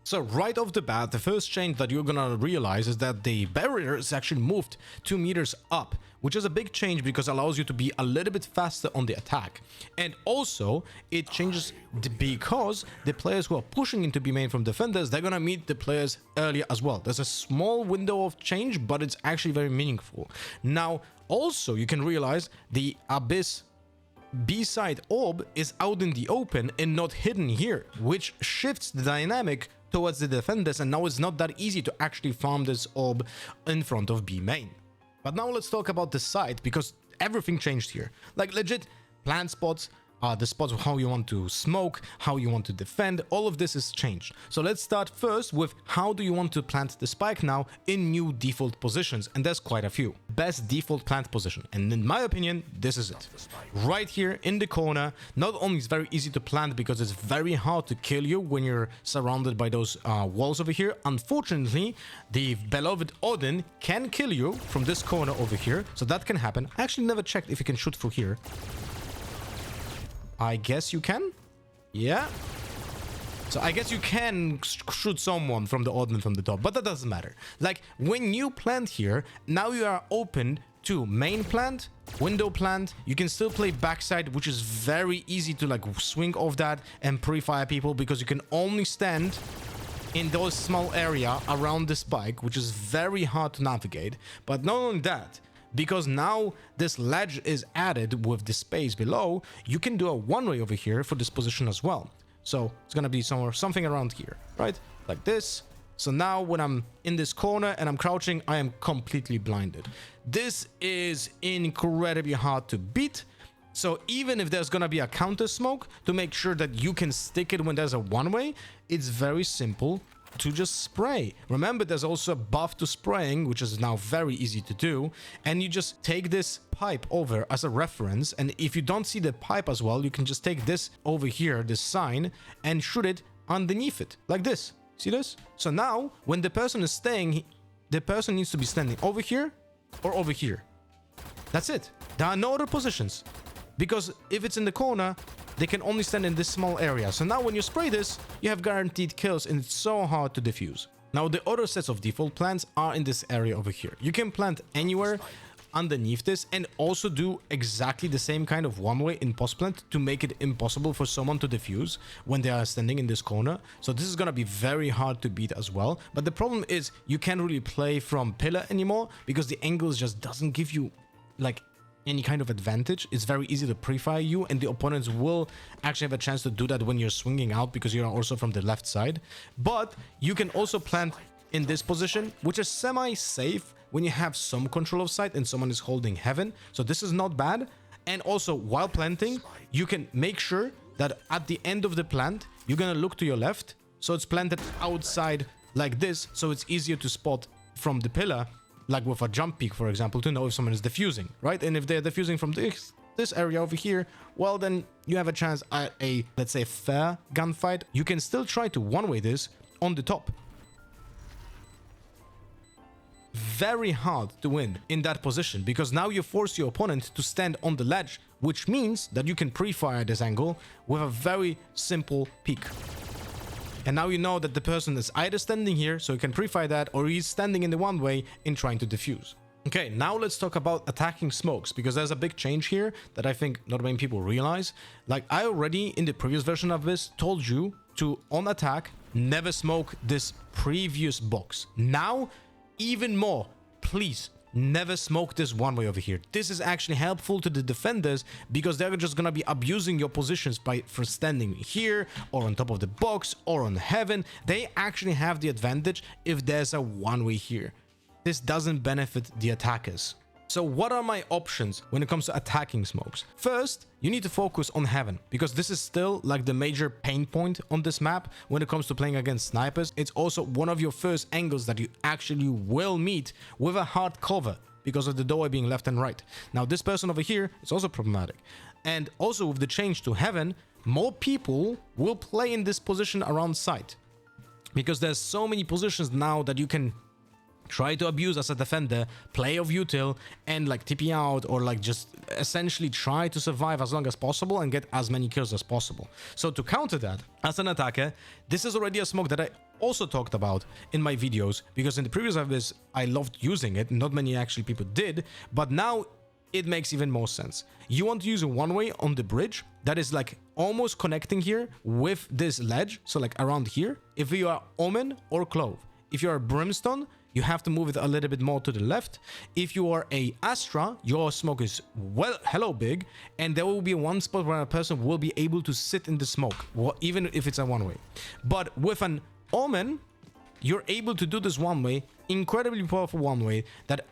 So right off the bat, the first change that you're gonna realize is that the barrier is actually moved 2 meters up, which is a big change because it allows you to be a little bit faster on the attack. And also, it changes because the players who are pushing into B main from defenders, they're gonna meet the players earlier as well. There's a small window of change, but it's actually very meaningful. Now, also, you can realize the Abyss B-side orb is out in the open and not hidden here, which shifts the dynamic towards the defenders, and now it's not that easy to actually farm this orb in front of B main. But now let's talk about the side, because everything changed here. Like legit plant spots, the spots of how you want to smoke, how you want to defend, all of this is changed. So let's start first with how do you want to plant the spike now in new default positions, and there's quite a few. Best default plant position, and in my opinion, this is it. Right here in the corner. Not only is it very easy to plant because it's very hard to kill you when you're surrounded by those walls over here. Unfortunately, the beloved Odin can kill you from this corner over here, so that can happen. I actually never checked if you can shoot through here. I guess you can? Yeah. So I guess you can shoot someone from the Odin from the top, but that doesn't matter. Like, when you plant here, now you are open to main plant, window plant. You can still play backside, which is very easy to like swing off that and pre-fire people because you can only stand in those small area around the spike, which is very hard to navigate. But not only that, because now this ledge is added with the space below, you can do a one-way over here for this position as well. So it's gonna be something around here, right? Like this. So now when I'm in this corner and I'm crouching, I am completely blinded. This is incredibly hard to beat. So even if there's gonna be a counter smoke to make sure that you can stick it when there's a one-way, it's very simple to just spray. Remember, there's also a buff to spraying, which is now very easy to do, and you just take this pipe over as a reference, and if you don't see the pipe as well, you can just take this over here, this sign, and shoot it underneath it, like this. See this? So now, when the person is staying, the person needs to be standing over here or over here. That's it. There are no other positions, because if it's in the corner, they can only stand in this small area. So now when you spray this, you have guaranteed kills, and it's so hard to defuse. Now the other sets of default plants are in this area over here. You can plant anywhere underneath this and also do exactly the same kind of one-way in post plant to make it impossible for someone to defuse when they are standing in this corner. So this is gonna be very hard to beat as well. But the problem is you can't really play from pillar anymore because the angles just doesn't give you like any kind of advantage. It's very easy to pre-fire you, and the opponents will actually have a chance to do that when you're swinging out because you're also from the left side. But you can also plant in this position, which is semi-safe when you have some control of sight and someone is holding heaven. So this is not bad. And also, while planting, you can make sure that at the end of the plant, you're gonna look to your left, so it's planted outside like this, so it's easier to spot from the pillar, like with a jump peak, for example, to know if someone is defusing, right? And if they're defusing from this area over here, well, then you have a chance at a, let's say, fair gunfight. You can still try to one-way this on the top. Very hard to win in that position because now you force your opponent to stand on the ledge, which means that you can pre-fire this angle with a very simple peek. And now you know that the person is either standing here, so you can pre-fire that, or he's standing in the one way in trying to defuse. Okay, now let's talk about attacking smokes, because there's a big change here that I think not many people realize. Like, I already, in the previous version of this, told you to, on attack, never smoke this previous box. Now, even more, please, never smoke this one way over here. This is actually helpful to the defenders because they're just gonna be abusing your positions for standing here or on top of the box or on heaven. They actually have the advantage if there's a one-way here. This doesn't benefit the attackers. So what are my options when it comes to attacking smokes? First, you need to focus on heaven, because this is still like the major pain point on this map when it comes to playing against snipers. It's also one of your first angles that you actually will meet with a hard cover because of the doorway being left and right. Now this person over here is also problematic. And also with the change to heaven, more people will play in this position around sight, because there's so many positions now that you can try to abuse as a defender, play of util, and like TP out, or like just essentially try to survive as long as possible and get as many kills as possible. So to counter that, as an attacker, this is already a smoke that I also talked about in my videos, because in the previous videos I loved using it, not many actually people did, but now it makes even more sense. You want to use a one-way on the bridge that is like almost connecting here with this ledge, so like around here. If you are Omen or Clove, if you are Brimstone, you have to move it a little bit more to the left. If you are a Astra, your smoke is well hello big, and there will be one spot where a person will be able to sit in the smoke, even if it's a one-way. But with an Omen, you're able to do this one-way, incredibly powerful one-way that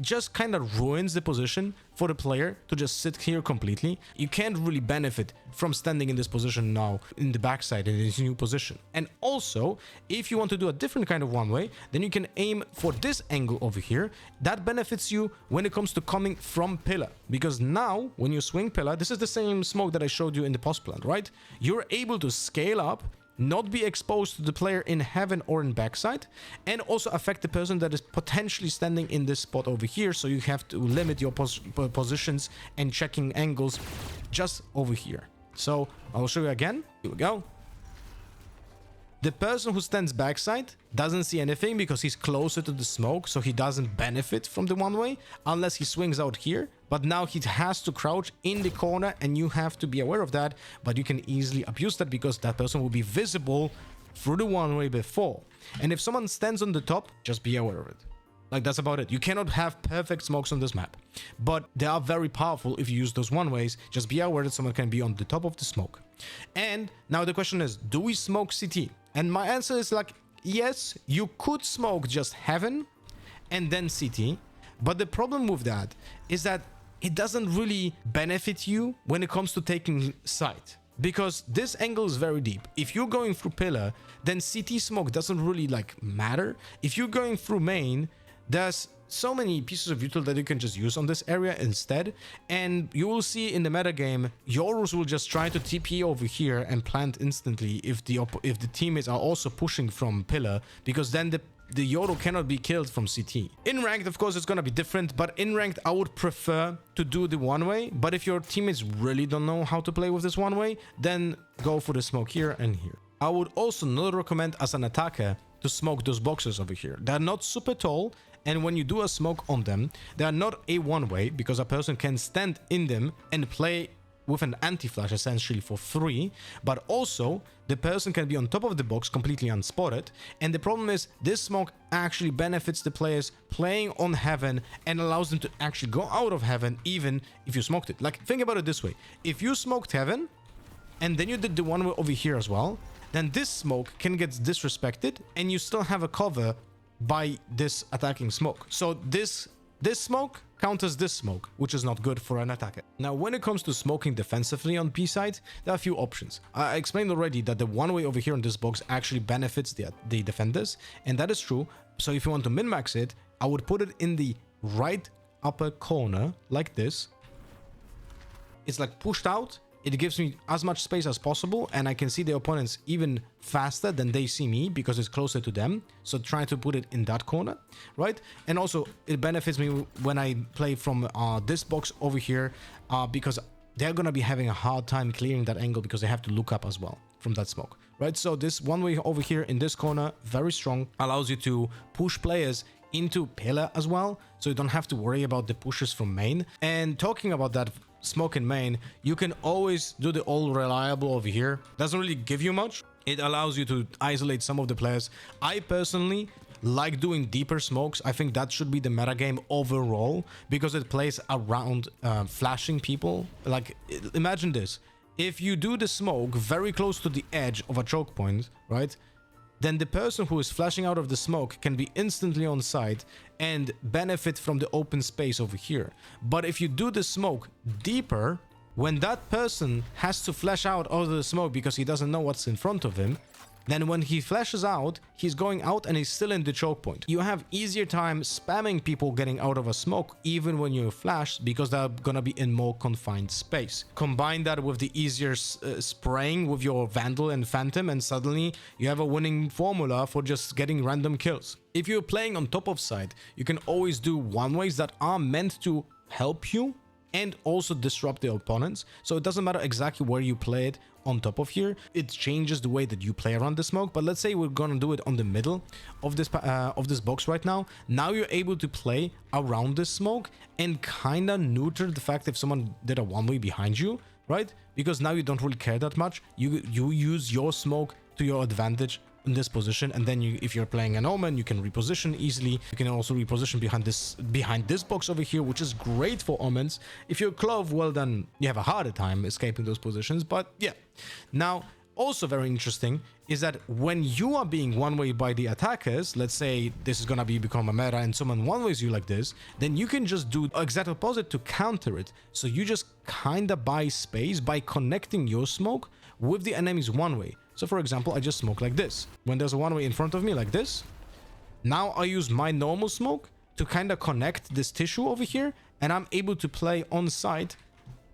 just kind of ruins the position for the player to just sit here completely. You can't really benefit from standing in this position now in the backside in this new position. And also, if you want to do a different kind of one-way, then you can aim for this angle over here. That benefits you when it comes to coming from pillar, because now when you swing pillar, this is the same smoke that I showed you in the post plant, right? You're able to scale up, not be exposed to the player in heaven or in backside, and also affect the person that is potentially standing in this spot over here. So you have to limit your positions and checking angles just over here. So I'll show you again. Here we go. The person who stands backside doesn't see anything because he's closer to the smoke, so he doesn't benefit from the one-way unless he swings out here. But now he has to crouch in the corner, and you have to be aware of that. But you can easily abuse that because that person will be visible through the one-way before. And if someone stands on the top, just be aware of it. Like, that's about it. You cannot have perfect smokes on this map, but they are very powerful if you use those one-ways. Just be aware that someone can be on the top of the smoke. And now the question is, do we smoke CT? And my answer is like, yes, you could smoke just heaven and then CT. But the problem with that is that it doesn't really benefit you when it comes to taking site, because this angle is very deep. If you're going through pillar, then CT smoke doesn't really like matter. If you're going through main, there's so many pieces of util that you can just use on this area instead. And you will see in the metagame, Yorus will just try to TP over here and plant instantly if the teammates are also pushing from pillar, because then the Yoru cannot be killed from CT. In ranked, of course, it's gonna be different, but in ranked, I would prefer to do the one-way. But if your teammates really don't know how to play with this one-way, then go for the smoke here and here. I would also not recommend as an attacker to smoke those boxes over here. They're not super tall, and when you do a smoke on them, they are not a one-way, because a person can stand in them and play with an anti-flash essentially for free, but also the person can be on top of the box completely unspotted. And the problem is, this smoke actually benefits the players playing on heaven and allows them to actually go out of heaven even if you smoked it. Like, think about it this way: if you smoked heaven and then you did the one way over here as well, then this smoke can get disrespected and you still have a cover by this attacking smoke. So this smoke counters this smoke, which is not good for an attacker. Now, when it comes to smoking defensively on B side, there are a few options. I explained already that the one way over here in this box actually benefits the defenders, and that is true. So if you want to min-max it, I would put it in the right upper corner like this. It's like pushed out. It gives me as much space as possible, and I can see the opponents even faster than they see me because it's closer to them. So try to put it in that corner, right? And also it benefits me when I play from this box over here, because they're gonna be having a hard time clearing that angle because they have to look up as well from that smoke, right? So this one way over here in this corner, very strong, allows you to push players into pillar as well, so you don't have to worry about the pushes from main. And talking about that smoke in main, you can always do the all reliable over here. Doesn't really give you much. It allows you to isolate some of the players. I personally like doing deeper smokes. I think that should be the meta game overall, because it plays around flashing people. Like, imagine this: if you do the smoke very close to the edge of a choke point, right, then the person who is flashing out of the smoke can be instantly on site and benefit from the open space over here. But if you do the smoke deeper, when that person has to flash out of the smoke because he doesn't know what's in front of him, then when he flashes out, he's going out and he's still in the choke point. You have easier time spamming people getting out of a smoke even when you flash, because they're gonna be in more confined space. Combine that with the easier spraying with your Vandal and Phantom, and suddenly you have a winning formula for just getting random kills. If you're playing on top of side, you can always do one-ways that are meant to help you and also disrupt the opponents. So it doesn't matter exactly where you play it on top of here. It changes the way that you play around the smoke. But let's say we're gonna do it on the middle of this box right now. Now you're able to play around this smoke and kind of neuter the fact if someone did a one-way behind you, right? Because now you don't really care that much. You use your smoke to your advantage in this position, and then if you're playing an Omen, you can reposition easily. You can also reposition behind this box over here, which is great for Omens. If you're Clove, well, then you have a harder time escaping those positions. But yeah, now also very interesting is that when you are being one-way by the attackers, let's say this is gonna become a meta and someone one-ways you like this, then you can just do exact opposite to counter it. So you just kind of buy space by connecting your smoke with the enemy's one-way. So for example, I just smoke like this. When there's a one-way in front of me like this, now I use my normal smoke to kind of connect this tissue over here, and I'm able to play on site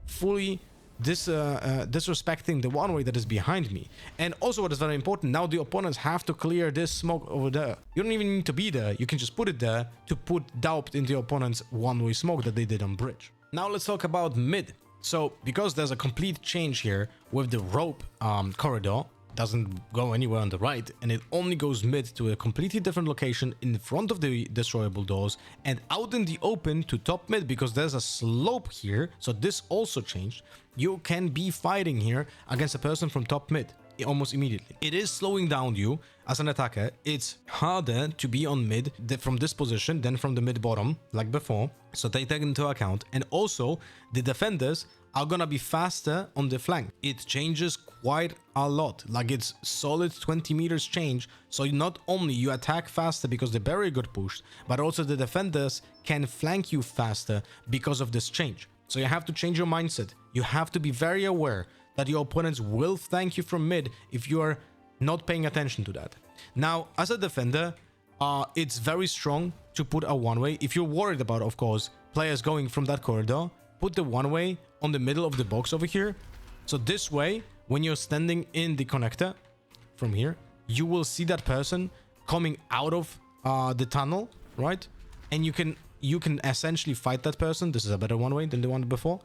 fully disrespecting the one-way that is behind me. And also what is very important, now the opponents have to clear this smoke over there. You don't even need to be there. You can just put it there to put doubt in the opponent's one-way smoke that they did on bridge. Now let's talk about mid. So because there's a complete change here with the rope corridor, doesn't go anywhere on the right, and it only goes mid to a completely different location in front of the destroyable doors and out in the open to top mid, because there's a slope here. So this also changed. You can be fighting here against a person from top mid almost immediately. It is slowing down you as an attacker. It's harder to be on mid from this position than from the mid bottom like before, so take that into account. And also the defenders are gonna be faster on the flank. It changes quite a lot, like it's solid 20 meters change. So not only you attack faster because the barrier got pushed, but also the defenders can flank you faster because of this change. So you have to change your mindset. You have to be very aware that your opponents will flank you from mid if you are not paying attention to that. Now, as a defender, it's very strong to put a one-way. If you're worried about, of course, players going from that corridor, put the one-way on the middle of the box over here. So this way, when you're standing in the connector from here, you will see that person coming out of the tunnel, right? And you can essentially fight that person. This is a better one-way than the one before.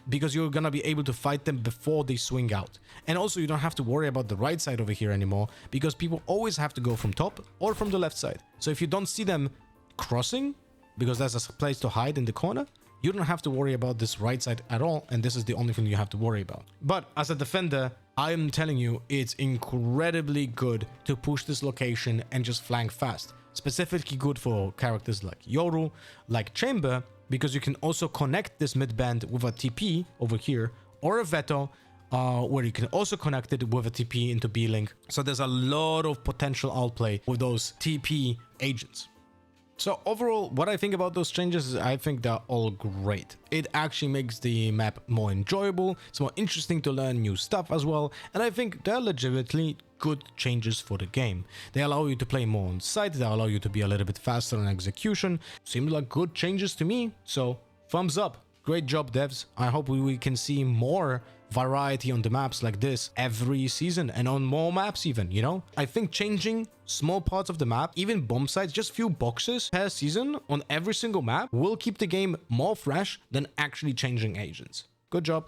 Because you're gonna be able to fight them before they swing out. And also you don't have to worry about the right side over here anymore, because people always have to go from top or from the left side. So if you don't see them crossing, because there's a place to hide in the corner, you don't have to worry about this right side at all, and this is the only thing you have to worry about. But as a defender, I am telling you, it's incredibly good to push this location and just flank fast. Specifically good for characters like Yoru, like Chamber, because you can also connect this mid-band with a TP over here, or a Veto, where you can also connect it with a TP into B-Link. So there's a lot of potential outplay with those TP agents. So overall, what I think about those changes is I think they're all great. It actually makes the map more enjoyable, it's more interesting to learn new stuff as well, and I think they're legitimately good changes for the game. They allow you to play more on site, they allow you to be a little bit faster on execution. Seems like good changes to me, so thumbs up. Great job, devs. I hope we can see more variety on the maps like this every season, and on more maps even, you know? I think changing small parts of the map, even bomb sites, just few boxes per season on every single map will keep the game more fresh than actually changing agents. Good job.